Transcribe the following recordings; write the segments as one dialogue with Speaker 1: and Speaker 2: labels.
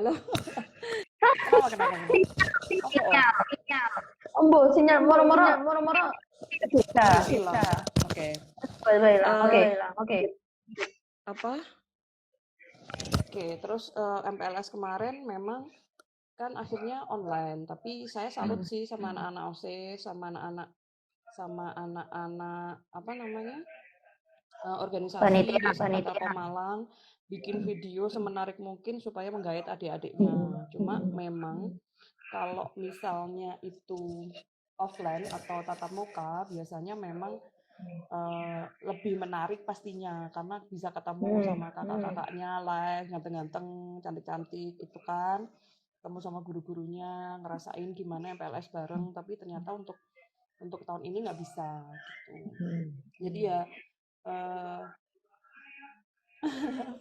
Speaker 1: Halo. Kenapa? Apa?
Speaker 2: Sinyal. Embo, sinyal moro-moro. Bisa.
Speaker 1: Oke.
Speaker 2: Oke.
Speaker 1: Apa? Oke, terus MPLS kemarin memang kan akhirnya online, tapi saya salut sih sama anak-anak OSIS, sama anak-anak apa namanya? Organisasi di SMPK Pemalang bikin video semenarik mungkin supaya menggait adik-adiknya. Cuma memang kalau misalnya itu offline atau tatap muka biasanya memang lebih menarik pastinya karena bisa ketemu sama kakak-kakaknya live ganteng-ganteng cantik-cantik itu kan, ketemu sama guru-gurunya ngerasain gimana MPLS bareng, tapi ternyata untuk tahun ini nggak bisa gitu. Jadi ya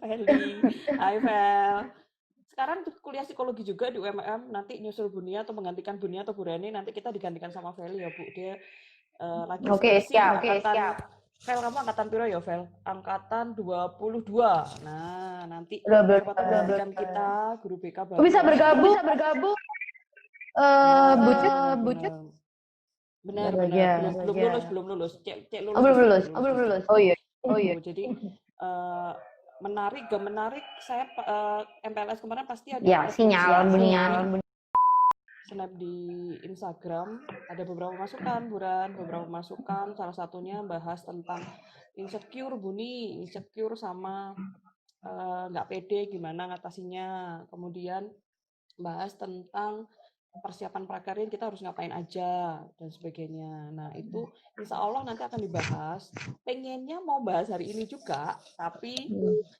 Speaker 1: Feli, hai Fel. Sekarang kuliah psikologi juga di UMM, nanti nyusul Bunia atau menggantikan Bunia atau Bu Reni, nanti kita digantikan sama Feli ya Bu. Dia lagi skripsi angkatan. Fel, kamu angkatan piro ya Fel? Angkatan 22. Nah, nanti siapa tahu menggantikan kita guru BK baru.
Speaker 2: Bisa bergabung. Bucut.
Speaker 1: Benar. Belum lulus. Cek lulus.
Speaker 2: Belum lulus. Oh iya.
Speaker 1: Jadi menarik, gak menarik, saya MPLS kemarin pasti ada
Speaker 2: Ya, sinyal.
Speaker 1: snap di Instagram, ada beberapa masukan, salah satunya bahas tentang insecure sama nggak pede gimana ngatasinya, kemudian bahas tentang persiapan prakarya kita harus ngapain aja dan sebagainya. Nah itu insya Allah nanti akan dibahas. Pengennya mau bahas hari ini juga, tapi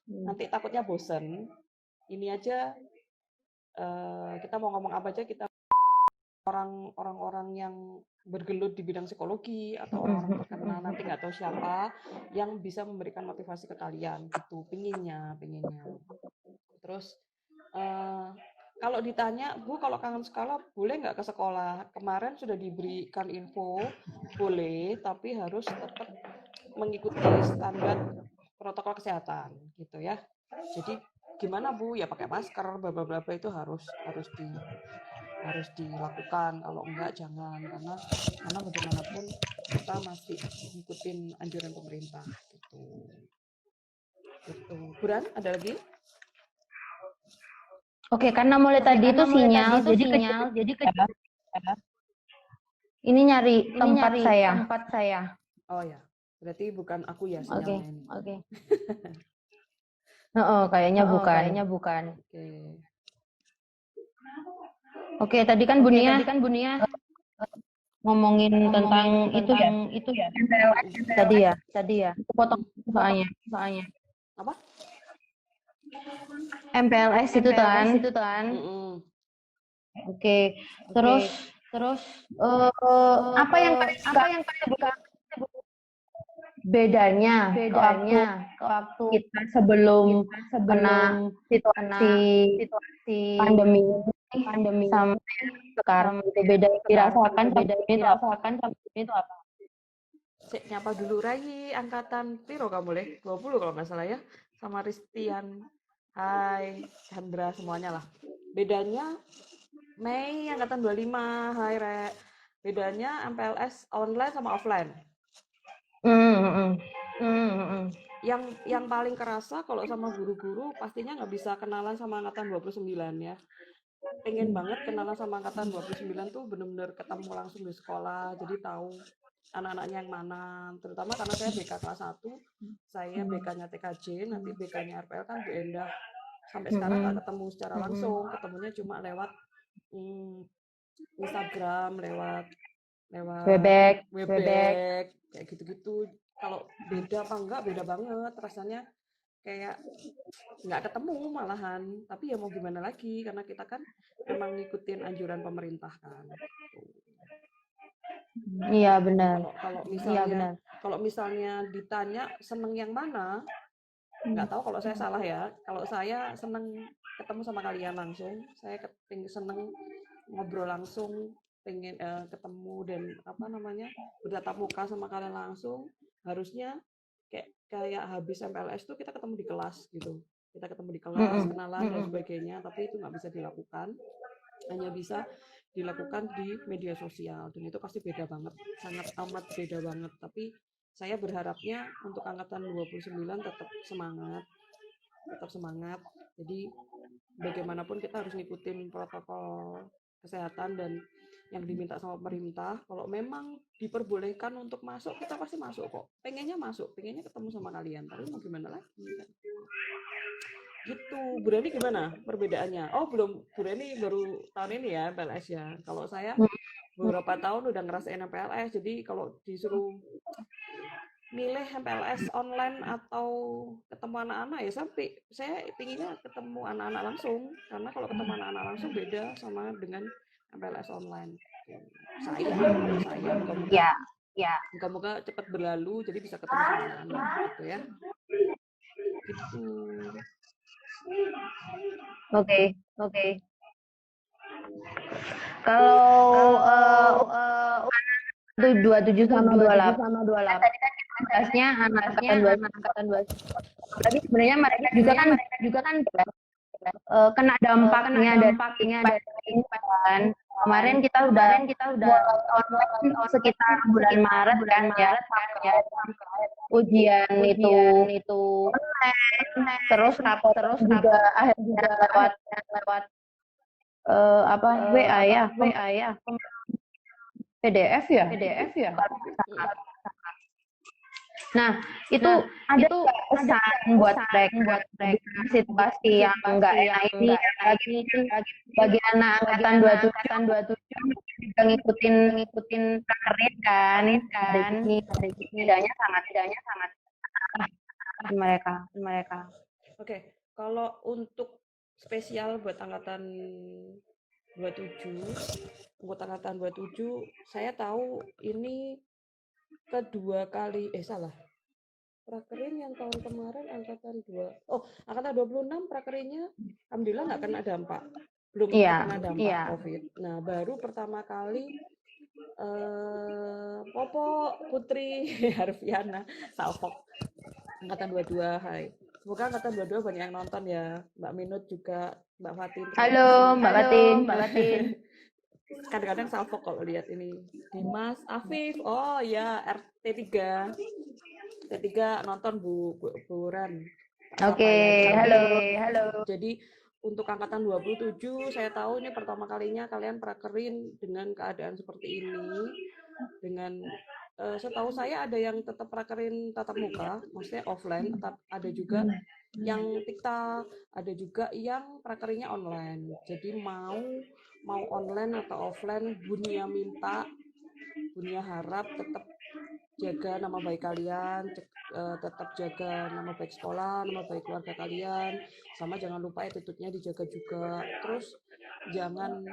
Speaker 1: nanti takutnya bosen. Ini aja kita mau ngomong apa aja, kita orang-orang yang bergelut di bidang psikologi atau orang-orang terkenal, nanti nggak tahu siapa yang bisa memberikan motivasi ke kalian gitu, pinginnya. Terus kalau ditanya, Bu, kalau kangen sekolah boleh nggak ke sekolah? Kemarin sudah diberikan info, boleh, tapi harus tetap mengikuti standar protokol kesehatan, gitu ya. Jadi gimana Bu? Ya pakai masker, bla bla bla itu harus dilakukan. Kalau enggak jangan, karena bagaimanapun kita masih ngikutin anjuran pemerintah, gitu. Buran, ada lagi?
Speaker 2: Oke, karena mulai tadi itu sinyal, jadi kecil. Ini nyari tempat saya.
Speaker 1: Oh ya, berarti bukan aku ya sinyalnya ini.
Speaker 2: Kayaknya bukan. Oke, tadi kan Bunia ngomongin tentang itu ya. Tadi ya. Potong soalnya.
Speaker 1: Apa?
Speaker 2: MPLS itu kan. Oke. Terus apa yang suka bedanya waktu kita sebelum kena situasi pandemi sama sekarang itu beda dirasakan itu apa?
Speaker 1: Nyapa dulu Rai, angkatan piro kamu leh? 20 kalau nggak salah ya. Sama Ristian. Hai, Chandra semuanya lah. Bedanya Mei angkatan 25. Hai Re. Bedanya MPLS online sama offline. Yang paling kerasa kalau sama guru-guru pastinya nggak bisa kenalan sama angkatan 29 ya. Pengen banget kenalan sama angkatan 29 tuh bener-bener ketemu langsung di sekolah, jadi tahu anak-anaknya yang mana, terutama karena saya BK kelas 1, saya BK-nya TKJ, nanti BK-nya RPL kan Bu Endah. Sampai sekarang nggak ketemu secara langsung, ketemunya cuma lewat Instagram, lewat
Speaker 2: Webex
Speaker 1: kayak gitu-gitu. Kalau beda apa enggak, beda banget rasanya, kayak nggak ketemu malahan. Tapi ya mau gimana lagi, karena kita kan memang ngikutin anjuran pemerintah kan.
Speaker 2: Iya benar.
Speaker 1: Kalau misalnya ditanya seneng yang mana, nggak tahu kalau saya salah ya. Kalau saya seneng ketemu sama kalian langsung, saya seneng ngobrol langsung, pengen ketemu dan bertatap muka sama kalian langsung. Harusnya kayak habis MPLS tuh kita ketemu di kelas gitu. kita ketemu di kelas, kenalan dan sebagainya, tapi itu nggak bisa dilakukan, hanya bisa dilakukan di media sosial, dan itu pasti beda banget, sangat amat beda banget. Tapi saya berharapnya untuk angkatan 29 tetap semangat. Jadi bagaimanapun kita harus ngikutin protokol kesehatan dan yang diminta sama pemerintah. Kalau memang diperbolehkan untuk masuk, kita pasti masuk kok. Pengennya ketemu sama kalian, tapi mau gimana lagi kan? Gitu. Bu Reni gimana perbedaannya? Oh, belum, Bu Reni baru tahun ini ya MPLS ya. Kalau saya beberapa tahun udah ngerasain MPLS, jadi kalau disuruh milih MPLS online atau ketemu anak-anak ya saya pinginnya ketemu anak-anak langsung, karena kalau ketemu anak-anak langsung beda sama dengan MPLS online. Saya moga-moga cepat berlalu jadi bisa ketemu sama anak-anak gitu ya. Gitu.
Speaker 2: Oke. Kalau 27 sama 28 tadi kan kita bahasnya anak angkatan 28. Tapi sebenarnya mereka juga kan kena dampaknya dari ini kan. Kemarin kita udah online sekitar bulan Maret kan ya, ujian itu online, terus rapot juga akhirnya lewat WA ya, PDF ya. Nah, itu ada pesan buat mereka situasi yang enggak enak ini bagi anak angkatan 27 juga ngikutin prakerin kan. Dari bedanya sangat mereka.
Speaker 1: Oke, kalau untuk spesial buat angkatan 27, saya tahu ini kedua kali, prakerin yang tahun kemarin angkatan 26 prakerinnya alhamdulillah nggak kena dampak, belum kena dampak COVID. Nah, baru pertama kali Popo Putri Harfiana Salfok angkatan 22, hai. Semoga angkatan 22 banyak yang nonton ya, Mbak Minut juga, Mbak Fatin.
Speaker 2: Halo Mbak Fatin.
Speaker 1: Kadang-kadang salfok kalau lihat ini. Dimas Afif, oh ya, RT3 nonton Bu Ran.
Speaker 2: Oke, halo.
Speaker 1: Jadi untuk angkatan 27 saya tahu ini pertama kalinya kalian prakerin dengan keadaan seperti ini. Dengan setahu saya ada yang tetap prakerin tatap muka, maksudnya offline, ada juga yang TikTok, ada juga yang prakerinnya online. Jadi mau online atau offline, Bunia harap tetap jaga nama baik kalian, tetap jaga nama baik sekolah, nama baik keluarga kalian, sama jangan lupa attitude-nya dijaga juga. Terus jangan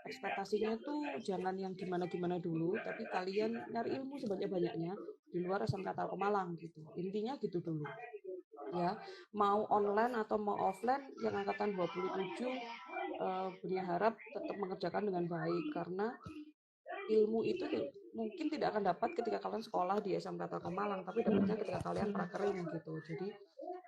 Speaker 1: ekspektasinya tuh jangan yang gimana-gimana dulu, tapi kalian nyari ilmu sebanyak-banyaknya di luar SMK Telkom Malang gitu. Intinya gitu dulu. Ya, mau online atau mau offline, yang angkatan 27 Bunia harap tetap mengerjakan dengan baik, karena ilmu itu mungkin tidak akan dapat ketika kalian sekolah di SMK Telkom Malang, tapi dapatnya ketika kalian prakerin gitu. Jadi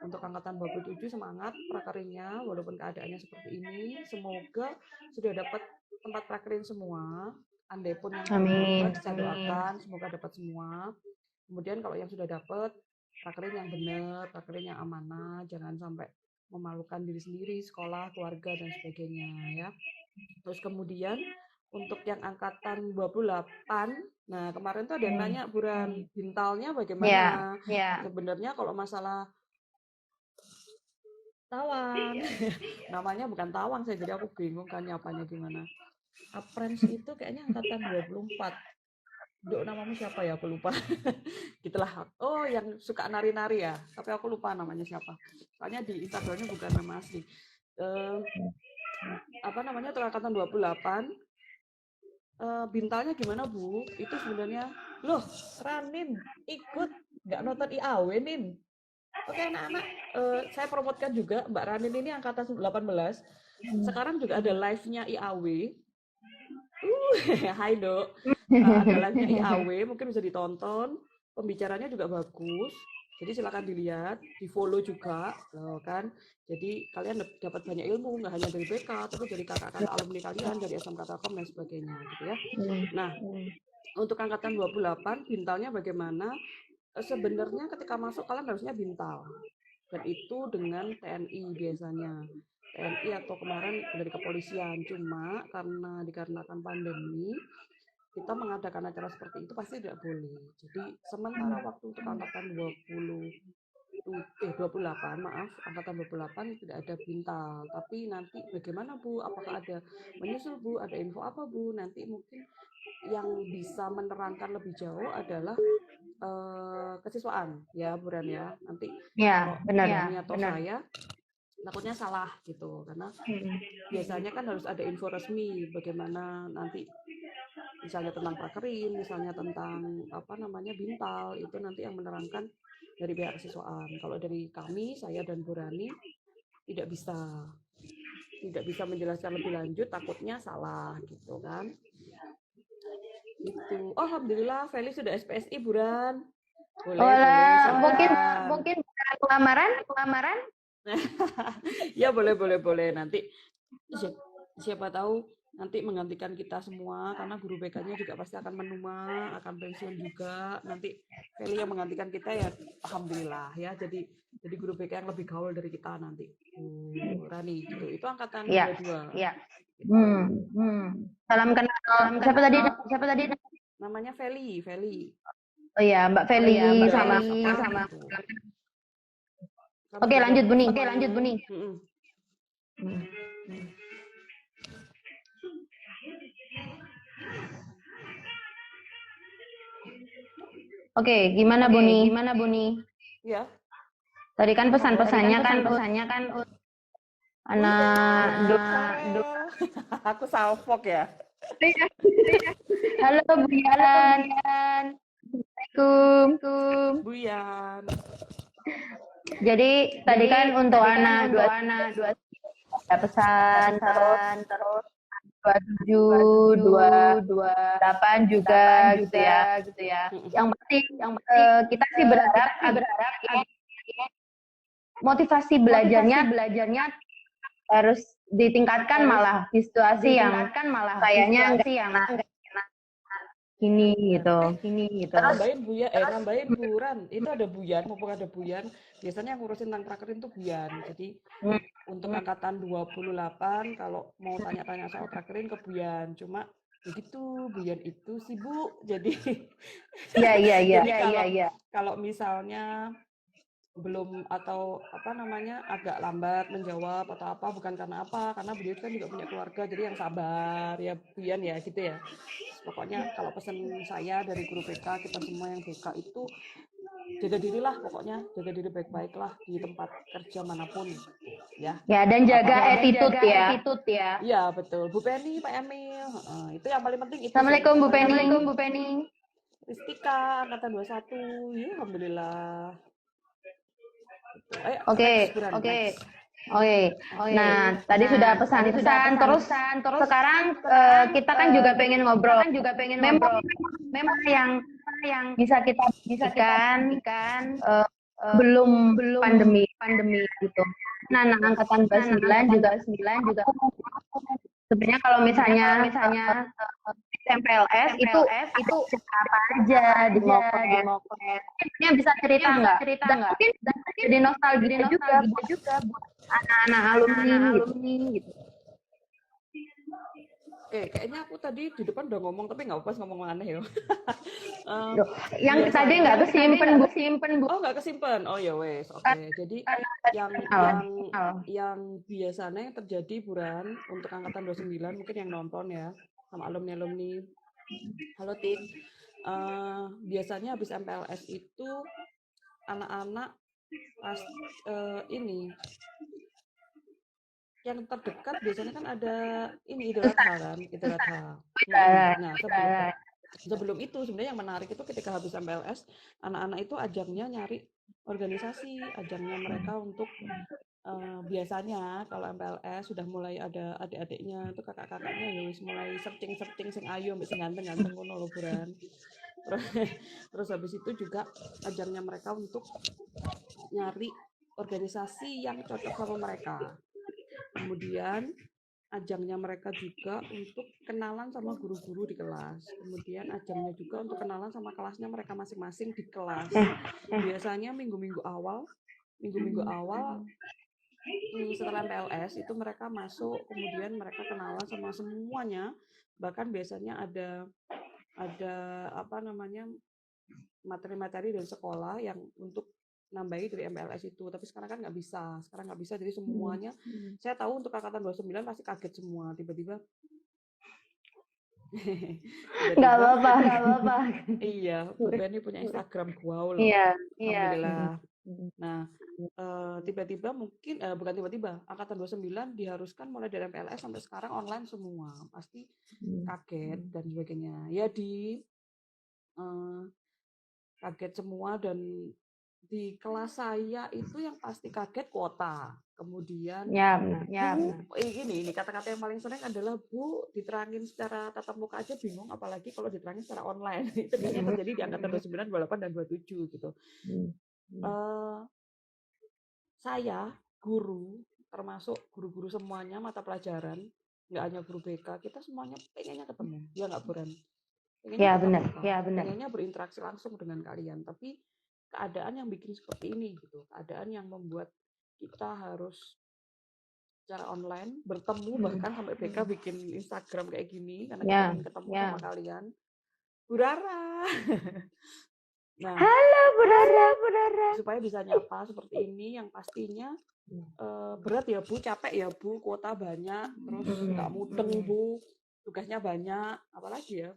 Speaker 1: untuk angkatan 27 semangat prakerinnya walaupun keadaannya seperti ini. Semoga sudah dapat tempat prakerin semua. Andai pun yang belum dapat, saya doakan semoga dapat semua. Kemudian kalau yang sudah dapat, prakerin yang benar, prakerin yang amanah, jangan sampai memalukan diri sendiri, sekolah, keluarga, dan sebagainya ya. Terus kemudian untuk yang angkatan 28, nah kemarin tuh ada yang nanya, Buran, bintalnya bagaimana? Sebenarnya kalau masalah Tawang, namanya bukan Tawang, jadi aku bingung kan nyapanya gimana. Aprens itu kayaknya angkatan 24. Duk, namamu siapa ya? Aku lupa. Gitulah. Oh, yang suka nari-nari ya. Tapi aku lupa namanya siapa. Soalnya di Instagramnya bukan nama asli. Untuk angkatan 28. Bintalnya gimana, Bu? Itu sebenarnya, loh, Ranin ikut nggak nonton IAW, Nin? Oke, anak-anak, saya promotkan juga Mbak Ranin ini angkatan 18. Sekarang juga ada live-nya IAW. Hai Dok, ada live-nya IAW, mungkin bisa ditonton. Pembicaranya juga bagus. Jadi silakan dilihat, di-follow juga, loh kan. Jadi kalian dapat banyak ilmu, nggak hanya dari BK, tapi dari kakak-kakak alumni kalian, dari SMK Telkom dan sebagainya, gitu ya. Nah, untuk angkatan 28, bintalnya bagaimana? Sebenarnya ketika masuk kalian harusnya bintal. Dan itu dengan TNI biasanya. TNI atau kemarin dari kepolisian. Cuma karena dikarenakan pandemi, kita mengadakan acara seperti itu pasti tidak boleh. Jadi sementara waktu untuk angkatan 28, maaf, angkatan 28 tidak ada bintal. Tapi nanti bagaimana Bu? Apakah ada menyusul Bu? Ada info apa Bu? Nanti mungkin yang bisa menerangkan lebih jauh adalah kesiswaan ya Bu Ran ya. Nanti
Speaker 2: Ya, benar.
Speaker 1: Rani atau saya takutnya salah gitu, karena biasanya kan harus ada info resmi bagaimana nanti misalnya tentang prakerin, misalnya tentang apa namanya bintal, itu nanti yang menerangkan dari pihak kesiswaan. Kalau dari kami, saya dan Bu Rani tidak bisa menjelaskan lebih lanjut, takutnya salah gitu kan. Gitu. Oh, alhamdulillah Feli sudah SPSI Bu Ran.
Speaker 2: Boleh, mungkin lamaran.
Speaker 1: Ya boleh nanti siapa tahu nanti menggantikan kita semua, karena guru BK-nya juga pasti akan menua, akan pensiun juga. Nanti Feli yang menggantikan kita ya, alhamdulillah ya. Jadi guru BK yang lebih gaul dari kita nanti. Rani gitu. Itu angkatan 22.
Speaker 2: Iya. Salam kenal. Siapa tadi?
Speaker 1: Namanya Feli.
Speaker 2: Oh iya, Mbak Feli sama. Oke, lanjut Bu Ning. Oke, gimana Bu Ning?
Speaker 1: Ya.
Speaker 2: Tadi kan pesan-pesannya kan anak
Speaker 1: aku salfok ya.
Speaker 2: Halo Bu Yan. Assalamualaikum.
Speaker 1: Bu Yan.
Speaker 2: Jadi tadi kan untuk anak 2 ada pesan terus 27, 28 juga gitu ya. Yang penting kita sih berharap motivasi belajarnya harus ditingkatkan, malah di situasi yang kayaknya nggak enak gini gitu.
Speaker 1: Nambahin Buran. Itu ada Buyan, mumpung ada Buyan. Biasanya yang ngurusin tentang prakerin tuh Buyan. Jadi untuk angkatan 28 kalau mau tanya-tanya soal prakerin ke Buyan. Cuma begitu, Buyan itu sibuk. Jadi
Speaker 2: Iya.
Speaker 1: Kalau misalnya belum atau apa namanya agak lambat menjawab atau apa, bukan karena apa, karena beliau kan juga punya keluarga, jadi yang sabar ya Buyan ya gitu ya. Pokoknya kalau pesan saya dari guru BK, kita semua yang BK itu jaga dirilah, pokoknya jaga diri baik-baik lah di tempat kerja manapun ya.
Speaker 2: Ya, dan jaga attitude ya.
Speaker 1: Iya betul, Bu Penny, Pak Emil, itu yang paling penting itu.
Speaker 2: Assalamualaikum Bu Penny.
Speaker 1: Ristika angkatan 21, ya alhamdulillah.
Speaker 2: Oke. Nah, tadi sudah pesan-pesan, terus sekarang kita kan juga pengen ngobrol. Memang yang bisa kita berikan belum pandemi gitu. Nah, angkatan 29 juga sebenarnya kalau misalnya MPLS itu apa aja di Mokles. Ini bisa cerita nggak? Dan mungkin jadi nostalgia juga buat anak-anak alumni gitu.
Speaker 1: Kayaknya aku tadi di depan udah ngomong, tapi nggak apa-apa ngomong aneh ya.
Speaker 2: Yang tadi nggak kesimpen Bu.
Speaker 1: Oh, nggak kesimpen. Oh ya wes. Oke. Jadi yang biasanya yang terjadi Buran untuk angkatan 29 mungkin yang nonton ya sama alumni. Halo Tik. Biasanya habis MPLS itu anak-anak ini yang terdekat biasanya kan ada ini Idul Adha. Nah, sebelum itu sebenarnya yang menarik itu ketika habis MPLS, anak-anak itu ajangnya nyari organisasi, ajangnya mereka untuk biasanya kalau MPLS sudah mulai ada adik-adiknya itu kakak-kakaknya ya wis mulai searching sing ayu mbek sing ganteng ngono lho Buran. Terus habis itu juga ajangnya mereka untuk nyari organisasi yang cocok sama mereka. Kemudian ajangnya mereka juga untuk kenalan sama guru-guru di kelas. Kemudian ajangnya juga untuk kenalan sama kelasnya mereka masing-masing di kelas. Biasanya minggu-minggu awal setelah MPLS itu mereka masuk, kemudian mereka kenalan sama semuanya. Bahkan biasanya ada materi-materi dari sekolah yang untuk nambahi dari MPLS itu, tapi sekarang kan nggak bisa, jadi semuanya saya tahu untuk angkatan 29 pasti kaget semua tiba-tiba
Speaker 2: nggak apa-apa.
Speaker 1: Iya, Bu Penny punya Instagram wow loh.
Speaker 2: Iya.
Speaker 1: Alhamdulillah. Nah, tiba-tiba mungkin bukan tiba-tiba, angkatan 29 diharuskan mulai dari MPLS sampai sekarang online semua. Pasti kaget dan sebagainya. Ya kaget semua, dan di kelas saya itu yang pasti kaget kuota. Kemudian ini kata-kata yang paling sering adalah, Bu, diterangin secara tatap muka aja bingung, apalagi kalau diterangin secara online. Itu kayaknya terjadi di angkatan 29, 28 dan 27 gitu. Saya guru, termasuk guru-guru semuanya mata pelajaran, nggak hanya guru BK, kita semuanya pengennya ketemu, ya nggak Buran? Pengennya berinteraksi langsung dengan kalian, tapi keadaan yang bikin seperti ini gitu, keadaan yang membuat kita harus secara online bertemu, bahkan sampai BK bikin Instagram kayak gini karena kita ingin ketemu sama kalian. Bu Rara. Nah,
Speaker 2: halo Bu Rara.
Speaker 1: Supaya bisa nyapa seperti ini, yang pastinya berat ya Bu, capek ya Bu, kuota banyak, terus nggak mudeng Bu, tugasnya banyak, apalagi ya,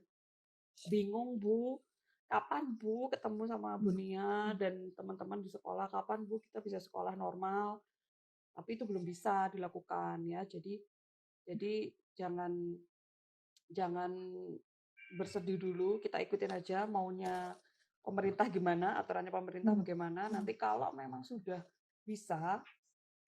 Speaker 1: bingung Bu, kapan Bu ketemu sama Bu Nia dan teman-teman di sekolah, kapan Bu kita bisa sekolah normal, tapi itu belum bisa dilakukan ya, jadi jangan bersedih dulu, kita ikutin aja maunya pemerintah gimana, aturannya pemerintah bagaimana, nanti kalau memang sudah bisa,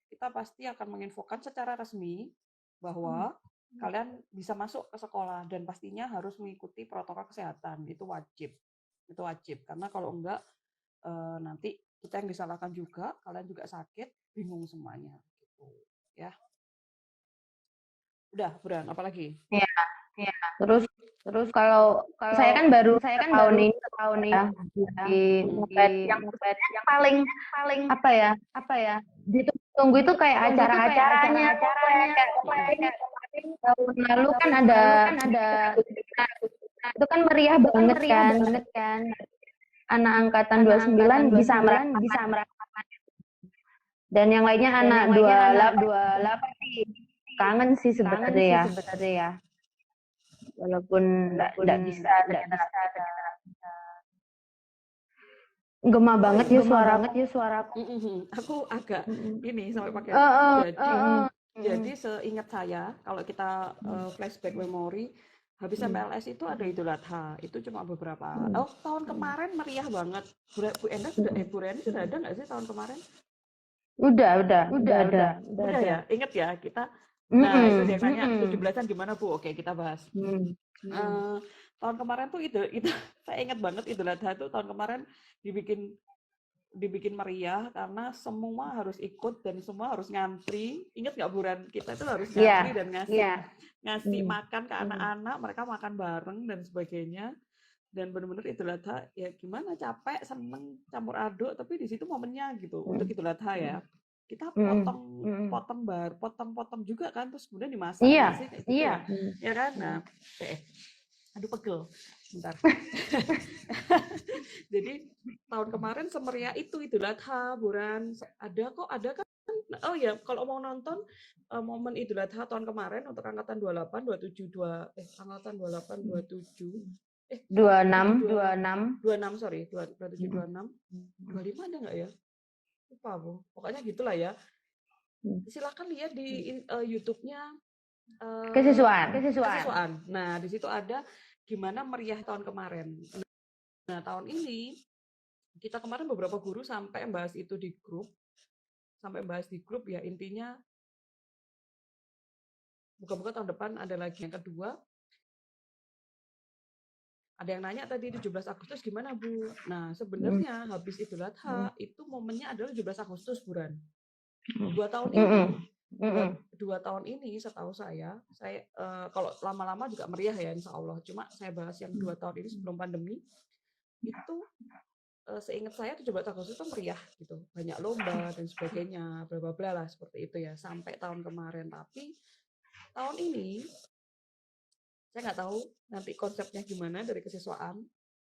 Speaker 1: kita pasti akan menginfokan secara resmi bahwa kalian bisa masuk ke sekolah dan pastinya harus mengikuti protokol kesehatan, itu wajib karena kalau enggak nanti kita yang disalahkan juga, kalian juga sakit, bingung semuanya gitu ya. Udah, Buran, apalagi?
Speaker 2: Ya. Terus kalau saya kan baru tahun ini di yang paling apa ya ditunggu itu kayak acara-acaranya kayak tahun lalu kan ada itu kan meriah banget kan anak angkatan 29 bisa merasakan dan yang lainnya anak 28 kangen sih sebenarnya ya walaupun nggak bisa gema banget ya suaraku.
Speaker 1: Aku agak ini sampai pakai jadi seingat saya kalau kita flashback memori, habis MPLS itu ada Idul Adha, itu cuma beberapa. Tahun kemarin meriah banget. Bu Enda Bu Reni sudah ada nggak sih tahun kemarin?
Speaker 2: Udah
Speaker 1: ya, inget ya kita. Nah, itu dia nanya 17-an gimana Bu? Oke, kita bahas. Tahun kemarin tuh itu saya ingat banget Idul Adha itu tahun kemarin dibikin meriah karena semua harus ikut dan semua harus ngantri. Ingat nggak Buran? Kita itu harus ngantri dan ngasih makan ke anak-anak, mereka makan bareng dan sebagainya. Dan benar-benar Idul Adha ya gimana, capek, seneng, campur aduk, tapi di situ momennya gitu untuk Idul Adha ya. Kita potong juga kan, terus kemudian dimasak sih kayak gitu ya kan. Nah, aduh pegel bentar. Jadi tahun kemarin semeriah itu Idul Adha, Buran. Ada kan. Oh ya, kalau mau nonton momen Idul Adha tahun kemarin untuk angkatan 28, 27, angkatan 28, 27. 26, sorry, 27, 26. 25 ada nggak ya? Lupa, Bu. Pokoknya gitulah ya. Silakan lihat di YouTube-nya Kesiswaan. Nah, di situ ada gimana meriah tahun kemarin. Nah, tahun ini kita kemarin beberapa guru sampai membahas itu di grup. Ya intinya buka-buka tahun depan ada lagi yang kedua. Ada yang nanya tadi 17 Agustus gimana Bu? Nah sebenarnya habis Idul Adha itu momennya adalah 17 Agustus Buran. 2 tahun ini, 2 tahun ini setahu saya kalau lama-lama juga meriah ya Insya Allah. Cuma saya bahas yang 2 tahun ini sebelum pandemi itu seingat saya 17 Agustus itu meriah gitu, banyak lomba dan sebagainya, bla bla bla lah seperti itu ya sampai tahun kemarin. Tapi tahun ini saya nggak tahu nanti konsepnya gimana dari kesiswaan.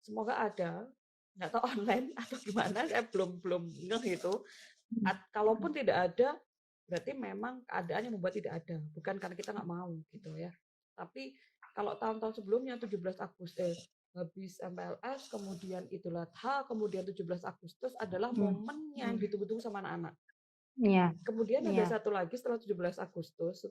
Speaker 1: Semoga ada, nggak tahu online atau gimana, saya belum ngeh itu. Kalaupun tidak ada, berarti memang keadaan yang membuat tidak ada, bukan karena kita nggak mau gitu ya. Tapi kalau tahun-tahun sebelumnya 17 Agustus habis MPLS, kemudian Idul Adha, kemudian 17 Agustus adalah momen yang ditunggu-tunggu sama anak-anak. Kemudian ada satu lagi setelah 17 Agustus,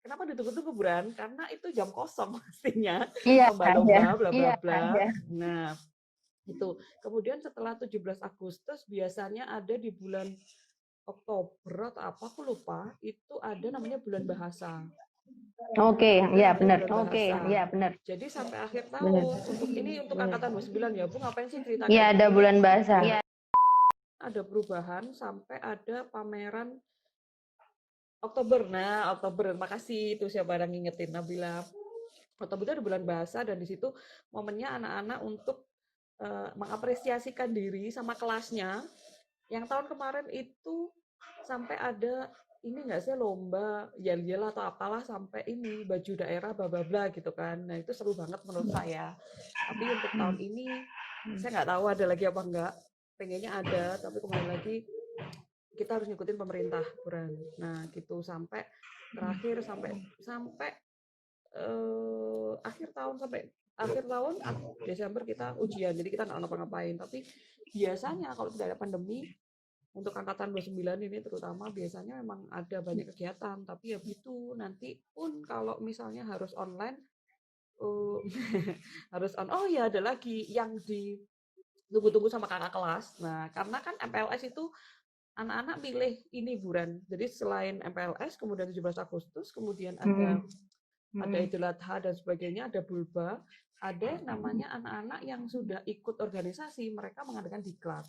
Speaker 1: kenapa ditunggu-tunggu Buran? Karena itu jam kosong pastinya, lomba-lomba, bla bla bla. Nah, itu. Kemudian setelah 17 Agustus biasanya ada di bulan Oktober atau apa aku lupa, itu ada namanya bulan bahasa.
Speaker 2: Oke, ya benar. Oke, ya benar.
Speaker 1: Jadi sampai akhir tahun untuk angkatan 29 ya, Bu ngapain sih cerita?
Speaker 2: Iya, ada bulan bahasa. Ya.
Speaker 1: Ada perubahan sampai ada pameran Oktober. Nah, Oktober, makasih itu siapa yang ngingetin Nabila. Oktober itu ada bulan bahasa dan di situ momennya anak-anak untuk mengapresiasikan diri sama kelasnya. Yang tahun kemarin itu sampai ada ini nggak sih lomba yel-yel atau apalah sampai ini baju daerah bla bla bla gitu kan. Nah, itu seru banget menurut saya. Tapi untuk tahun ini saya nggak tahu ada lagi apa enggak. Pengennya ada, tapi kembali lagi kita harus ngikutin pemerintah, Buran. Nah, gitu sampai terakhir sampai akhir tahun Desember kita ujian, jadi kita nggak ngapa-ngapain. Tapi biasanya kalau tidak ada pandemi untuk angkatan 29 ini terutama biasanya memang ada banyak kegiatan, tapi ya gitu nanti pun kalau misalnya harus online oh ya ada lagi yang ditunggu-tunggu sama kakak kelas. Nah, karena kan MPLS itu anak-anak milih ini Buran. Jadi selain MPLS kemudian 17 Agustus, kemudian ada Idul Adha dan sebagainya, ada Bulba, ada namanya anak-anak yang sudah ikut organisasi, mereka mengadakan diklat.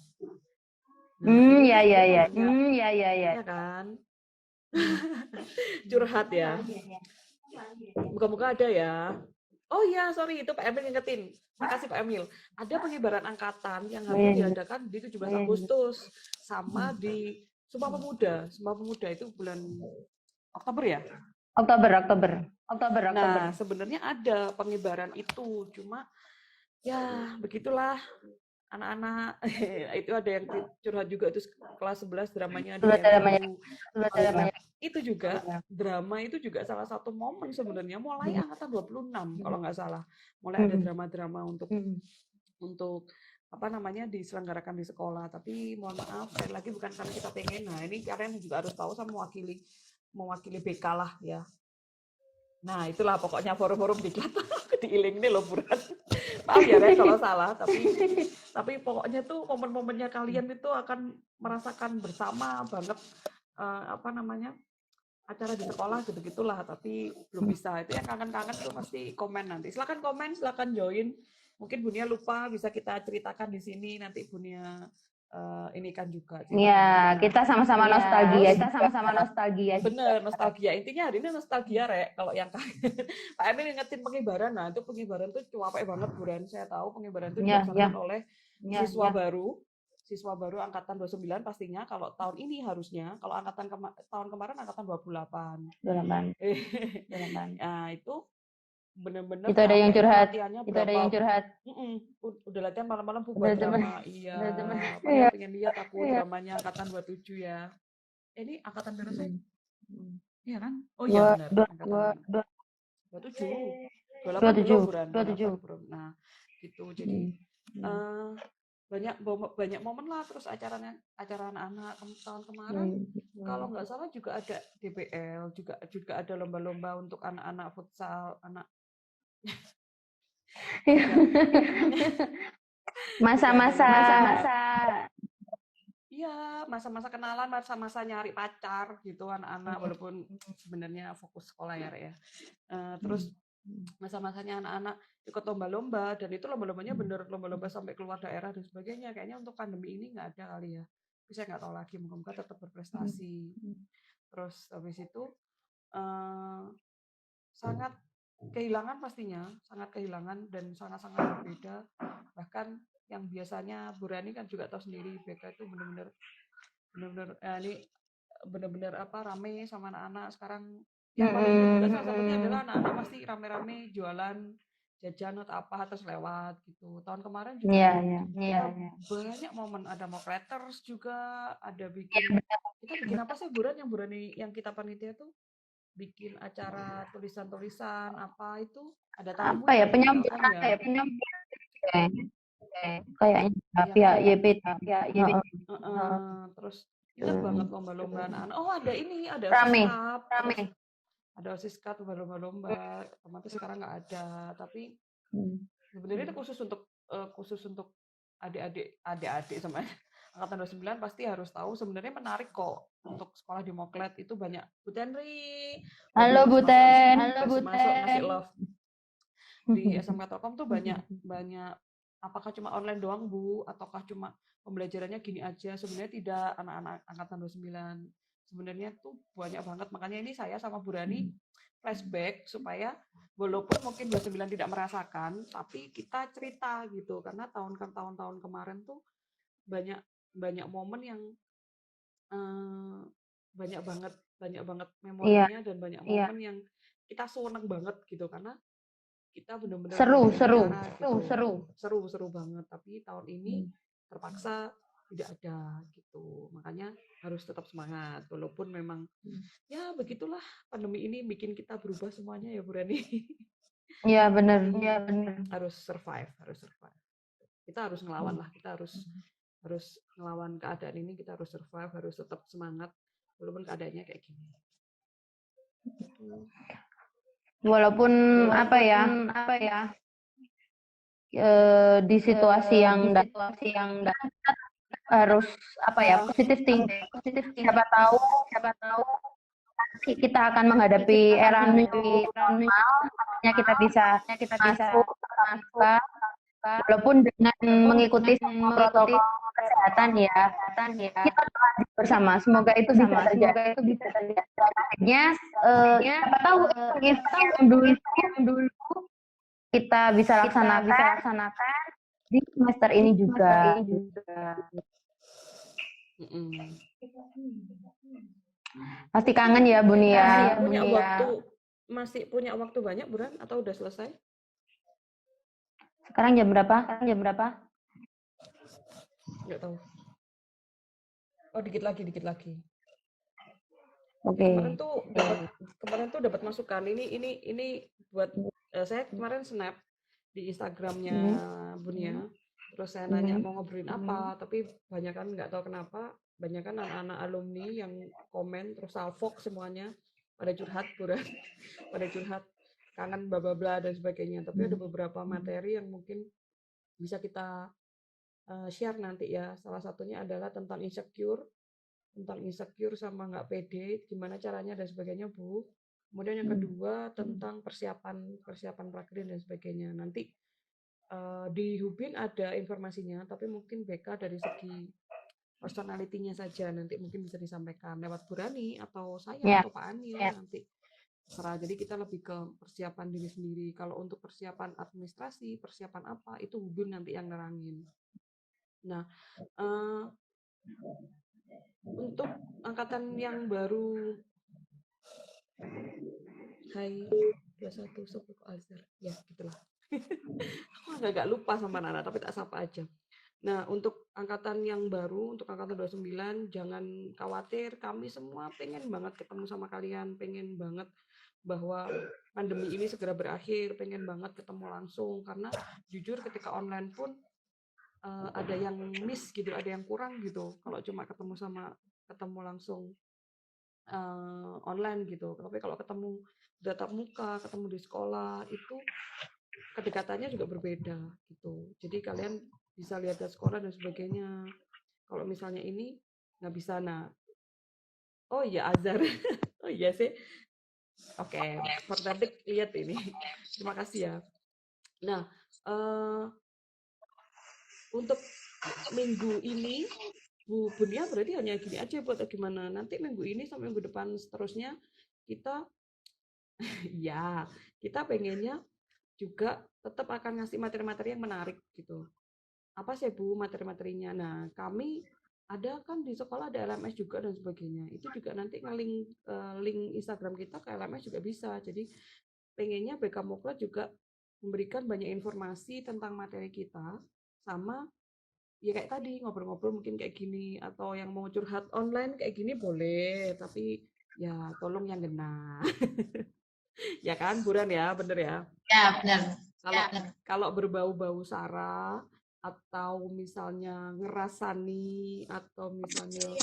Speaker 1: Nah, ya kan? Curhat ya. Moga-moga ada ya. Oh iya, sorry, itu Pak Emil ngingetin. Makasih Pak Emil. Ada pengibaran angkatan yang harus diadakan di 17 Agustus sama di Sumpah Pemuda. Sumpah Pemuda itu bulan Oktober ya?
Speaker 2: Oktober.
Speaker 1: Nah, sebenarnya ada pengibaran itu, cuma ya begitulah anak-anak itu ada yang curhat juga itu kelas 11 dramanya ada yang itu juga drama itu juga salah satu momen sebenarnya mulai angkatan 26 kalau nggak salah mulai ada drama-drama untuk apa namanya diselenggarakan di sekolah. Tapi mohon maaf sekali lagi bukan karena kita pengen. Nah, ini kalian juga harus tahu sama mewakili BK lah ya. Nah, itulah pokoknya forum-forum diklat diiling ini loh Buran. Maaf ya Rek kalau salah, tapi pokoknya tuh momen-momennya kalian itu akan merasakan bersama banget apa namanya acara di sekolah gitu-gitulah, tapi belum bisa. Itu yang kangen-kangen tuh pasti komen nanti. Silakan komen, silakan join. Mungkin Bunia lupa bisa kita ceritakan di sini nanti Bunia ini kan juga.
Speaker 2: Iya, kita sama-sama nostalgia.
Speaker 1: Bener, nostalgia. Intinya hari ini nostalgia, Rek. Kalau yang Pak Emil ingetin pengibaran, nah itu pengibaran tuh capek banget, Buran. Saya tahu pengibaran itu dilaksanakan oleh siswa baru angkatan 29 pastinya. Kalau tahun ini harusnya, kalau tahun kemarin angkatan 28. Nah, itu bener-bener
Speaker 2: itu ada yang curhat.
Speaker 1: Udah latihan malam-malam buat drama. Iya. Pengen lihat aku dramanya angkatan 27 ya. Ini angkatan berapa sih? Iya kan? Oh iya benar. Angkatan 27. Nah, gitu. Jadi banyak momen lah, terus acara anak-anak tahun kemarin kalau nggak salah juga ada DBL, juga ada lomba-lomba untuk anak-anak futsal,
Speaker 2: masa-masa
Speaker 1: iya, masa-masa kenalan, masa-masa nyari pacar gitu anak-anak, walaupun sebenarnya fokus sekolah ya. Terus masa-masanya anak-anak ikut lomba-lomba, dan itu lomba-lombanya bener lomba-lomba sampai keluar daerah dan sebagainya. Kayaknya untuk pandemi ini nggak ada kali ya. Tapi saya nggak tahu lagi, moga-moga tetap berprestasi. Terus habis itu sangat kehilangan pastinya, sangat kehilangan dan sangat-sangat berbeda. Bahkan yang biasanya Bu Rani kan juga tahu sendiri, BK itu benar-benar ini benar-benar rame sama anak-anak. Sekarang yang paling berbuka salah satunya adalah anak-anak pasti rame-rame jualan jajan atau apa terus lewat gitu. Tahun kemarin juga banyak momen, ada mokleters juga, ada bikin kita bikin apa sih buran yang Burani yang kita panitia tuh bikin acara tulisan-tulisan apa itu ada tamu
Speaker 2: apa ya,
Speaker 1: penyampaian
Speaker 2: kayaknya pihak YPT.
Speaker 1: Terus ingat banget lomba-lomba anak-anak. Oh ada ini, ada
Speaker 2: Rame.
Speaker 1: ada OSIS Cup, lomba-lomba. Otomatis sekarang nggak ada, tapi sebenarnya itu khusus untuk adik-adik sama angkatan 29 pasti harus tahu. Sebenarnya menarik kok untuk sekolah di Moklet itu banyak. Bu Tenri,
Speaker 2: halo Bu Ten,
Speaker 1: masuk ngasih love di SMK Telkom tuh banyak apakah cuma online doang Bu ataukah cuma pembelajarannya gini aja? Sebenarnya tidak, anak-anak angkatan 29 sebenarnya tuh banyak banget. Makanya ini saya sama Bu Rani flashback supaya walaupun mungkin 29 tidak merasakan, tapi kita cerita gitu, karena tahun-tahun kemarin tuh banyak momen yang banyak banget memorinya dan banyak momen yang kita seneng banget gitu, karena kita benar-benar seru banget. Tapi tahun ini terpaksa tidak ada gitu, makanya harus tetap semangat walaupun memang ya begitulah, pandemi ini bikin kita berubah semuanya ya Bu Rani.
Speaker 2: Iya benar.
Speaker 1: Harus survive. Kita harus ngelawan lah, kita harus ngelawan keadaan ini, kita harus survive, harus tetap semangat walaupun keadaannya kayak gini.
Speaker 2: Walaupun apa ya di situasi yang harus positif tinggi. Siapa tahu kita akan menghadapi era new normal, kita bisa masuk walaupun dengan mengikuti protokol kesehatan ya. Kita bersama, semoga itu bisa terjadi. Siapa tahu yang dulu kita bisa laksanakan di semester ini juga. Pasti kangen ya Buni ya.
Speaker 1: Masih punya waktu banyak Buran atau udah selesai?
Speaker 2: Sekarang jam berapa?
Speaker 1: Nggak tahu. Oh dikit lagi.
Speaker 2: Oke.
Speaker 1: Kemarin tuh dapat masukan. Ini buat saya kemarin snap di Instagramnya Bunia. Terus saya nanya mau ngobrolin apa, tapi banyak kan nggak tahu kenapa, banyak kan anak-anak alumni yang komen terus salfok semuanya pada curhat Buran, pada curhat kangen bla bla bla dan sebagainya. Tapi ada beberapa materi yang mungkin bisa kita share nanti ya. Salah satunya adalah tentang insecure sama nggak pede, gimana caranya dan sebagainya Bu. Kemudian yang kedua tentang persiapan prakrien dan sebagainya. Nanti di Hubin ada informasinya, tapi mungkin BK dari segi personalitinya saja nanti mungkin bisa disampaikan lewat Burani atau saya atau Pak Anil nanti. Jadi kita lebih ke persiapan diri sendiri. Kalau untuk persiapan administrasi, persiapan apa, itu Hubin nanti yang nerangin. Nah, untuk angkatan yang baru, Hai 21 Sobuk Azhar, ya gitulah. Aku agak lupa sama Nana, tapi tak sapa aja. Nah, untuk angkatan yang baru, untuk angkatan 29, jangan khawatir, kami semua pengen banget ketemu sama kalian, pengen banget bahwa pandemi ini segera berakhir, pengen banget ketemu langsung, karena jujur ketika online pun ada yang miss gitu, ada yang kurang gitu, kalau cuma ketemu langsung online gitu. Tapi kalau ketemu tatap muka, ketemu di sekolah, itu kedekatannya juga berbeda gitu. Jadi kalian bisa lihat di sekolah dan sebagainya. Kalau misalnya ini nggak bisa, oh iya Azhar, oh iya sih. Oke, fantastik, lihat ini. Terima kasih ya. Nah, untuk minggu ini Bu Bunia berarti hanya gini aja buat gimana? Nanti minggu ini sampai minggu depan seterusnya kita ya, kita pengennya juga tetap akan ngasih materi-materi yang menarik gitu. Apa sih Bu materi-materinya? Nah, kami ada kan di sekolah ada LMS juga dan sebagainya. Itu juga nanti nge-link link Instagram kita ke LMS juga bisa. Jadi pengennya BK Mokla juga memberikan banyak informasi tentang materi kita sama ya kayak tadi ngobrol-ngobrol mungkin kayak gini atau yang mau curhat online kayak gini boleh, tapi ya tolong yang kena. Ya kan, Buran ya, bener ya.
Speaker 3: Ya, benar.
Speaker 1: Kalau kalau berbau-bau sara atau misalnya ngerasani atau misalnya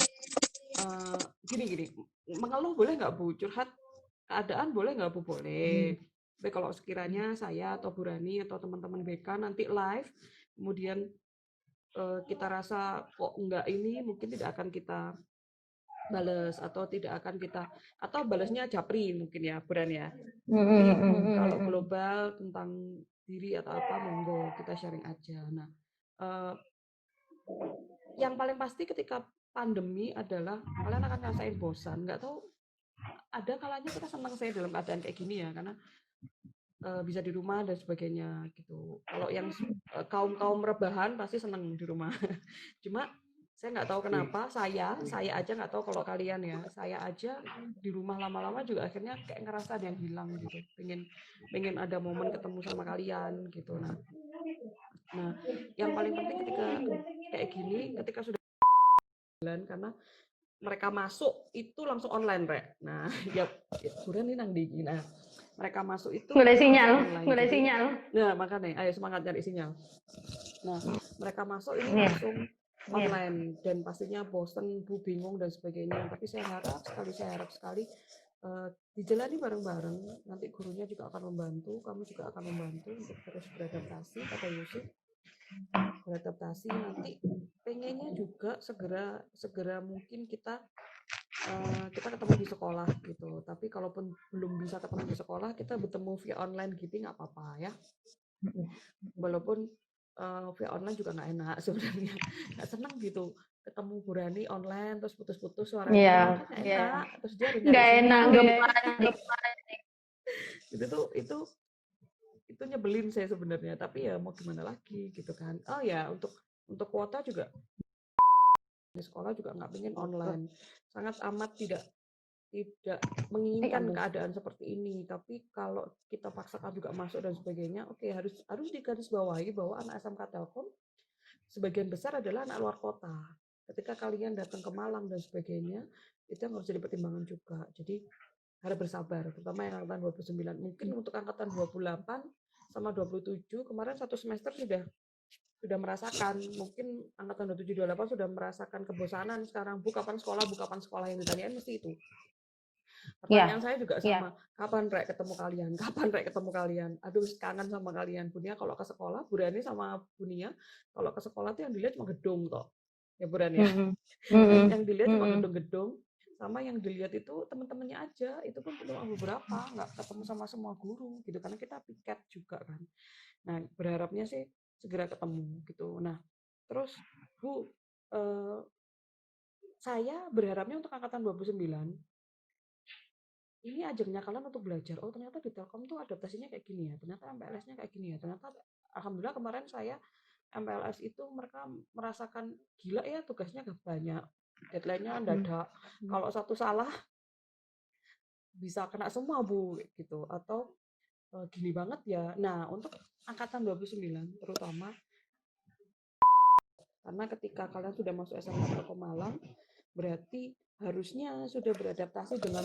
Speaker 1: gini mengeluh boleh nggak Bu? Curhat keadaan boleh nggak Bu? Boleh. Tapi kalau sekiranya saya atau Burani atau teman-teman BK nanti live, kemudian kita rasa kok enggak ini, mungkin tidak akan kita bales atau tidak akan kita atau balasnya japri mungkin ya Buran ya. Tapi kalau global tentang diri atau apa monggo kita sharing aja. Nah, yang paling pasti ketika pandemi adalah kalian akan ngerasain bosan. Nggak tahu ada kalanya kita senang saya dalam keadaan kayak gini ya karena bisa di rumah dan sebagainya gitu. Kalau yang kaum rebahan pasti senang di rumah. Cuma saya nggak tahu kenapa saya aja nggak tahu kalau kalian ya, saya aja di rumah lama-lama juga akhirnya kayak ngerasa ada yang hilang gitu, pengen ada momen ketemu sama kalian gitu. Nah yang paling penting ketika kayak gini, ketika sudah jalan karena mereka masuk itu langsung online Rek. Nah ya kemudian ini nang dingin. Nah mereka masuk itu
Speaker 2: mulai
Speaker 1: online.
Speaker 2: sinyal.
Speaker 1: Nah makanya ayo semangat cari sinyal. Nah mereka masuk ini langsung online dan pastinya bosen, Bu, bingung dan sebagainya. Tapi saya harap sekali dijalani bareng-bareng. Nanti gurunya juga akan membantu, kamu juga akan membantu untuk terus beradaptasi, kata Yusuf. Beradaptasi nanti pengennya juga segera mungkin kita ketemu di sekolah gitu. Tapi kalaupun belum bisa ketemu di sekolah, kita bertemu via online gitu nggak apa-apa ya. Walaupun via online juga nggak enak sebenarnya, nggak senang gitu ketemu Burani online terus putus-putus suaranya kan nggak enak, terus dia harus nyari sinyal. Itu nyebelin saya sebenarnya, tapi ya mau gimana lagi gitu kan. Oh ya untuk kuota juga di sekolah juga nggak pengen online, sangat amat tidak menginginkan keadaan seperti ini. Tapi kalau kita paksakan juga masuk dan sebagainya, oke, harus digarisbawahi bahwa anak SMK Telkom sebagian besar adalah anak luar kota. Ketika kalian datang ke Malang dan sebagainya, itu yang harus jadi pertimbangan juga. Jadi harus bersabar, terutama yang angkatan 29. Mungkin untuk angkatan 28 sama 27 kemarin satu semester sudah merasakan, mungkin angkatan 27 28 sudah merasakan kebosanan sekarang. Bu kapan sekolah yang ditanyain mesti itu. Pertanyaan saya juga sama, kapan Rek ketemu kalian? Aduh, kangen sama kalian. Bunia kalau ke sekolah, Burani sama Bunia, kalau ke sekolah tuh yang dilihat cuma gedung toh. Ya Burani ya. Yang dilihat cuma gedung-gedung, sama yang dilihat itu teman-temannya aja. Itu pun cuma beberapa, nggak ketemu sama semua guru gitu, karena kita piket juga kan. Nah, berharapnya sih segera ketemu gitu. Nah, terus Bu, saya berharapnya untuk angkatan 29 ini ajangnya kalian untuk belajar. Oh ternyata di Telkom tuh adaptasinya kayak gini ya. Ternyata MPLS-nya kayak gini ya. Ternyata alhamdulillah kemarin saya MPLS itu mereka merasakan gila ya tugasnya gak banyak. Deadline-nya mendadak. Kalau satu salah bisa kena semua Bu gitu. Atau gini banget ya. Nah untuk angkatan 29 terutama karena ketika kalian sudah masuk SMK Telkom Malang berarti harusnya sudah beradaptasi dengan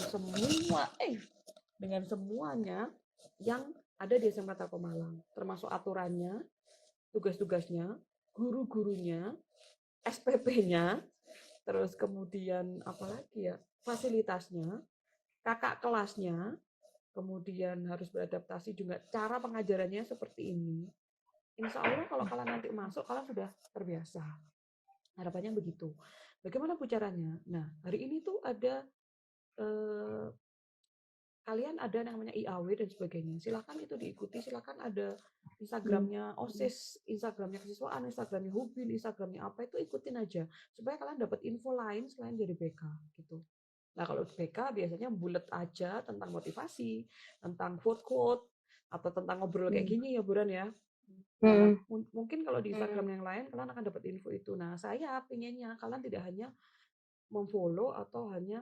Speaker 1: semuanya yang ada di SMK Telkom Malang, termasuk aturannya, tugas-tugasnya, guru-gurunya, SPP-nya, terus kemudian apalagi ya, fasilitasnya, kakak kelasnya, kemudian harus beradaptasi juga cara pengajarannya seperti ini. Insya Allah kalau kalian nanti masuk, kalian sudah terbiasa. Harapannya begitu. Bagaimana Bu caranya? Nah, hari ini tuh ada kalian ada yang namanya IAW dan sebagainya, silakan itu diikuti, silakan ada Instagramnya OSIS, Instagramnya kesiswaan, Instagramnya Hubin, Instagramnya apa, itu ikutin aja supaya kalian dapat info lain selain dari BK gitu. Nah kalau BK biasanya bulat aja tentang motivasi, tentang quote atau tentang ngobrol kayak gini ya Buran ya. Nah, mungkin kalau di Instagram yang lain kalian akan dapat info itu. Nah saya pengennya kalian tidak hanya memfollow atau hanya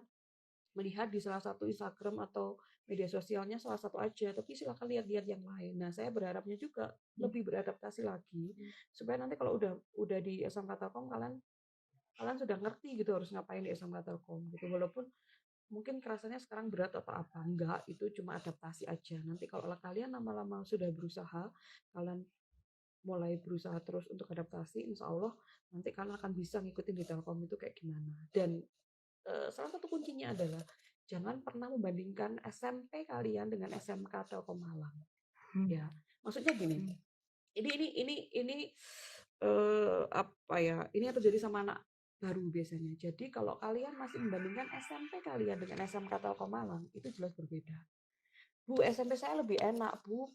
Speaker 1: melihat di salah satu Instagram atau media sosialnya salah satu aja, tapi silakan lihat-lihat yang lain. Nah, saya berharapnya juga lebih beradaptasi lagi supaya nanti kalau udah di SMK Telkom kalian sudah ngerti gitu harus ngapain di SMK Telkom gitu. Walaupun mungkin kerasanya sekarang berat atau apa, enggak, itu cuma adaptasi aja. Nanti kalau kalian lama-lama sudah berusaha, kalian mulai berusaha terus untuk adaptasi, insya Allah nanti kalian akan bisa ngikutin di Telkom itu kayak gimana. Dan salah satu kuncinya adalah jangan pernah membandingkan SMP kalian dengan SMK Telkom Malang. Ya, maksudnya gini. Ini apa ya? Ini yang terjadi sama anak baru biasanya. Jadi kalau kalian masih membandingkan SMP kalian dengan SMK Telkom Malang, itu jelas berbeda. Bu, SMP saya lebih enak, Bu.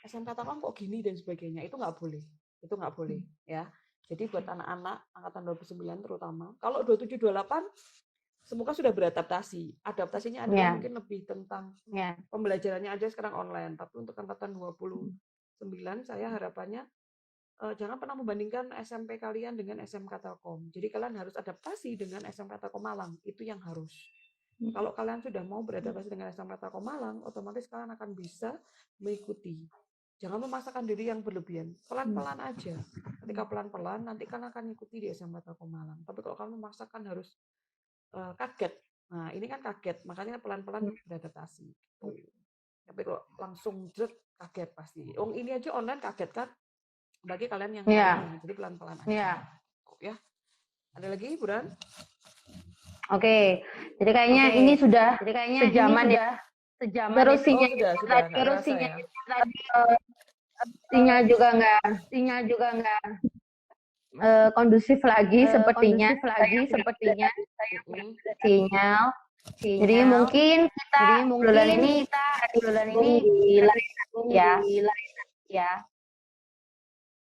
Speaker 1: SMK Telkom kok gini dan sebagainya. Itu nggak boleh. Itu nggak boleh, ya. Jadi buat anak-anak angkatan 29 terutama, kalau 27 28 semoga sudah beradaptasi. Adaptasinya adalah mungkin lebih tentang pembelajarannya aja sekarang online. Tapi untuk angkatan 29 saya harapannya jangan pernah membandingkan SMP kalian dengan SMK Telkom. Jadi kalian harus adaptasi dengan SMK Telkom Malang. Itu yang harus. Kalau kalian sudah mau beradaptasi dengan SMK Telkom Malang, otomatis kalian akan bisa mengikuti. Jangan memaksakan diri yang berlebihan. Pelan-pelan aja. Ketika pelan-pelan, nanti kalian akan mengikuti di SMK Telkom Malang. Tapi kalau kalian memaksakan harus kaget. Nah, ini kan kaget, makanya pelan-pelan beradaptasi. Tapi kalau langsung jret kaget pasti. Ini aja online kaget kan? Bagi kalian yang lainnya, jadi pelan-pelan aja. Ya. Ada lagi, Buran?
Speaker 2: Oke. Jadi kayaknya ini sudah sejaman ya. Terus
Speaker 1: sudah.
Speaker 2: sinyal juga enggak kondusif lagi sepertinya. Sinyal. Jadi mungkin kita bulan ini di live ya.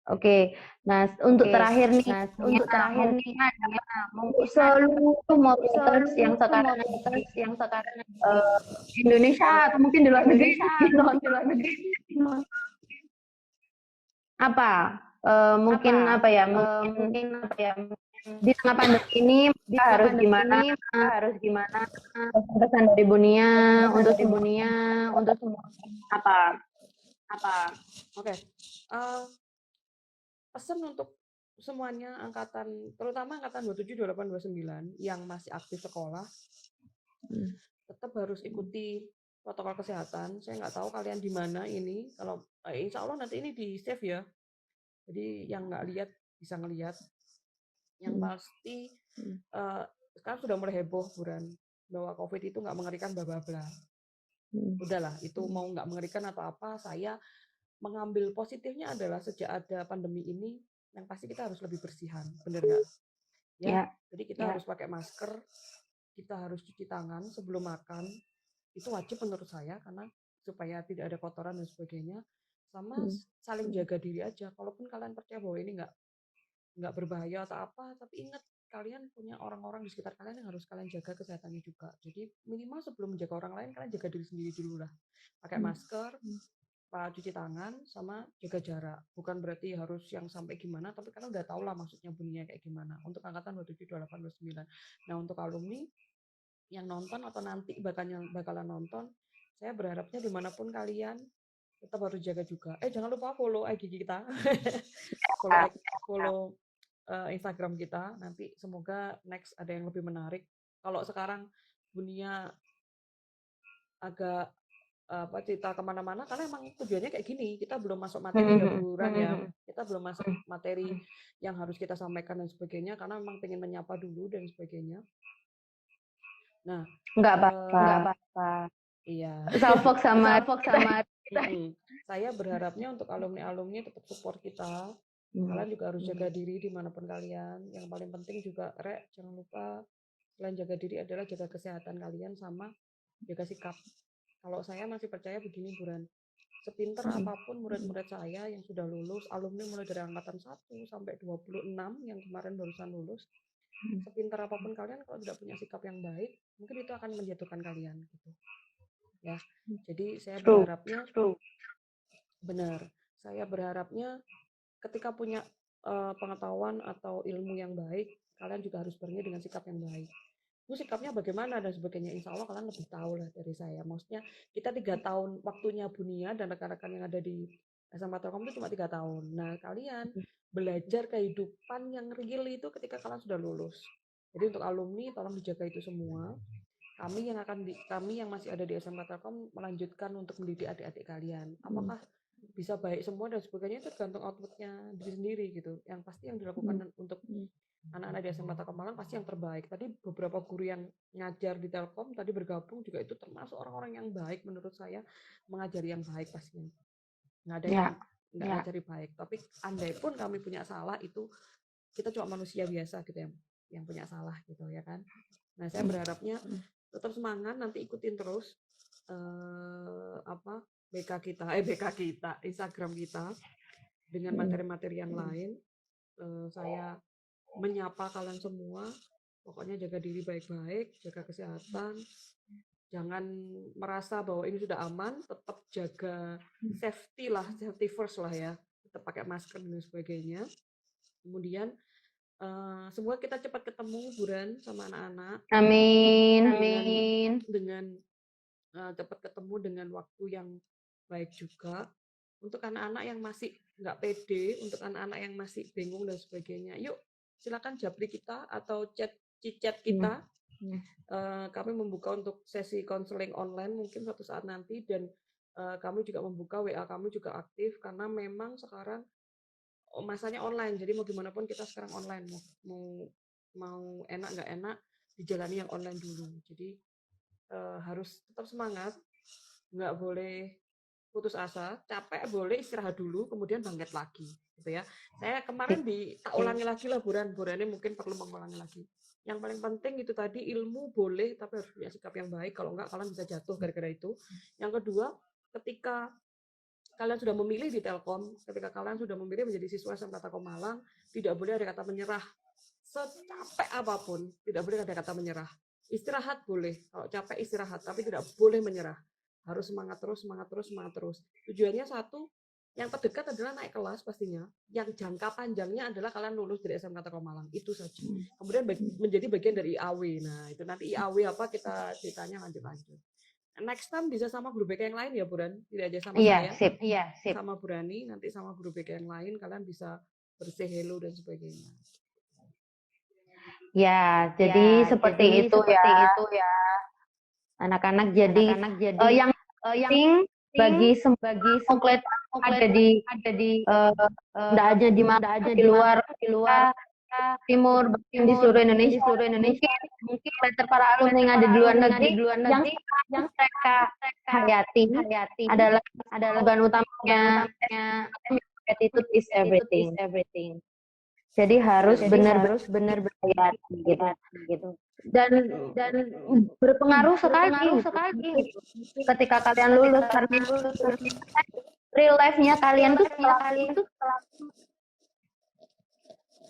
Speaker 2: Oke. Nah, untuk terakhir nih untuk seluruh motor yang sekarang Indonesia atau mungkin di luar negeri mungkin di tengah pandemi ini kita harus gimana pesan dari Bunia untuk semua apa
Speaker 1: Oke. Pesan untuk semuanya terutama angkatan 27, 28, 29 yang masih aktif sekolah, tetap harus ikuti protokol kesehatan. Saya nggak tahu kalian di mana ini. Kalau insya Allah nanti ini di save ya. Jadi yang nggak lihat bisa ngelihat. Yang pasti sekarang sudah mulai heboh Buran bahwa COVID itu nggak mengerikan bla bla bla. Udahlah, itu mau nggak mengerikan atau apa, saya mengambil positifnya adalah sejak ada pandemi ini yang pasti kita harus lebih bersihan, bener nggak? Ya. Jadi kita harus pakai masker, kita harus cuci tangan sebelum makan, itu wajib menurut saya karena supaya tidak ada kotoran dan sebagainya, sama saling jaga diri aja. Kalaupun kalian percaya bahwa ini nggak berbahaya atau apa, tapi ingat kalian punya orang-orang di sekitar kalian yang harus kalian jaga kesehatannya juga. Jadi minimal sebelum menjaga orang lain, kalian jaga diri sendiri dulu lah. Pakai masker, cuci tangan, sama jaga jarak. Bukan berarti harus yang sampai gimana, tapi kalian udah tahu lah maksudnya bunyinya kayak gimana. Untuk angkatan 27, 28, 29. Nah, untuk alumni yang nonton atau nanti bakalan nonton, saya berharapnya dimanapun kalian tetap harus jaga juga. Jangan lupa follow IG kita. follow Instagram kita. Nanti semoga next ada yang lebih menarik. Kalau sekarang Bunia agak cerita kemana-mana karena emang tujuannya kayak gini, kita belum masuk materi hiburan ya, kita belum masuk materi yang harus kita sampaikan dan sebagainya karena memang pengen menyapa dulu dan sebagainya. Nah,
Speaker 2: nggak apa-apa.
Speaker 1: Iya.
Speaker 2: Salfok sama
Speaker 1: saya berharapnya untuk alumni tetap support kita. Kalian juga harus jaga diri dimanapun kalian. Yang paling penting juga, jangan lupa selain jaga diri adalah jaga kesehatan kalian sama jaga sikap. Kalau saya masih percaya begini, Buran. Sepinter apapun murid-murid saya yang sudah lulus, alumni mulai dari angkatan 1 sampai 26 yang kemarin barusan lulus, sepinter apapun kalian kalau tidak punya sikap yang baik, mungkin itu akan menjatuhkan kalian gitu. Ya. Jadi saya berharapnya benar. Saya berharapnya ketika punya pengetahuan atau ilmu yang baik, kalian juga harus barengi dengan sikap yang baik. Itu sikapnya bagaimana dan sebagainya, insya Allah kalian lebih tahu lah dari saya. Maksudnya kita 3 tahun waktunya Bunia dan rekan-rekan yang ada di SMA Telkom itu cuma 3 tahun. Nah kalian belajar kehidupan yang real itu ketika kalian sudah lulus. Jadi untuk alumni tolong dijaga itu semua. Kami yang masih ada di SMA Telkom melanjutkan untuk mendidik adik-adik kalian. Apakah bisa baik semua dan sebagainya itu tergantung outputnya diri sendiri gitu. Yang pasti yang dilakukan untuk anak-anak di SMA Telkom Malang pasti yang terbaik. Tadi beberapa guru yang ngajar di Telkom tadi bergabung juga itu termasuk orang-orang yang baik menurut saya, mengajari yang baik pastinya. Nggak ada yang nggak ngajari baik. Tapi andai pun kami punya salah, itu kita cuma manusia biasa gitu yang punya salah gitu ya kan. Nah saya berharapnya tetap semangat, nanti ikutin terus BK kita, Instagram kita dengan materi-materi yang lain. Saya menyapa kalian semua, pokoknya jaga diri baik-baik, jaga kesehatan, jangan merasa bahwa ini sudah aman, tetap jaga safety first lah ya, tetap pakai masker dan sebagainya. Kemudian semoga kita cepat ketemu Buran sama anak-anak.
Speaker 2: Amin.
Speaker 1: Dengan cepat ketemu dengan waktu yang baik juga. Untuk anak-anak yang masih nggak pede, untuk anak-anak yang masih bingung dan sebagainya, yuk silakan japri kita atau chat kita. Kami membuka untuk sesi konseling online mungkin suatu saat nanti, dan kami juga membuka WA kami juga aktif karena memang sekarang masanya online. Jadi mau gimana pun kita sekarang online, mau enak nggak enak dijalani yang online dulu. Jadi harus tetap semangat, nggak boleh putus asa, capek boleh istirahat dulu, kemudian bangkit lagi, gitu ya. Saya kemarin tak ulangi lagi lah Burannya mungkin perlu mengulangi lagi. Yang paling penting itu tadi, ilmu boleh, tapi harus punya sikap yang baik, kalau enggak kalian bisa jatuh gara-gara itu. Yang kedua, ketika kalian sudah memilih di Telkom, ketika kalian sudah memilih menjadi siswa SMA Telkom Malang, tidak boleh ada kata menyerah. Secapek apapun, tidak boleh ada kata menyerah. Istirahat boleh, kalau capek istirahat, tapi tidak boleh menyerah. Harus semangat terus. Tujuannya satu, yang terdekat adalah naik kelas pastinya. Yang jangka panjangnya adalah kalian lulus dari SMK Telkom Malang, itu saja. Kemudian menjadi bagian dari IAW. Nah, itu nanti IAW apa kita ceritanya lanjut. Next time bisa sama guru BK yang lain ya, Buran. Tidak aja sama saya.
Speaker 2: Sip.
Speaker 1: Sama Burani, nanti sama guru BK yang lain kalian bisa bersih hello dan sebagainya.
Speaker 2: Ya, jadi seperti itu ya. Anak-anak jadi yang penting bagi semua ada di tidak hanya di Malang, di luar timur, di seluruh Indonesia. Mungkin para alumni yang ada di luar negeri yang mereka hayati adalah slogan utamanya attitude is everything. Jadi harus benar-benar berhati gitu. Dan berpengaruh sekali ketika kalian lulus, karena real life-nya kalian tuh setelah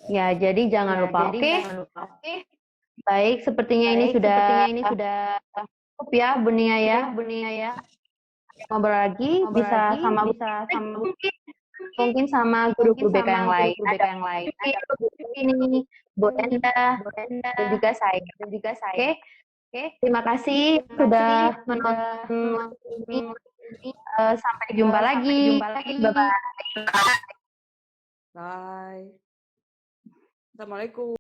Speaker 2: ya, jadi jangan lupa. Oke. Baik, sepertinya ini sudah cukup ya, Bunia ya. Ngobrol lagi bisa sama mungkin sama guru-guru BK yang lain. Ini Bu Enda dan juga saya. Oke. Terima kasih sudah menonton ini. Sampai jumpa lagi. Bye-bye.
Speaker 1: Bye. Assalamualaikum.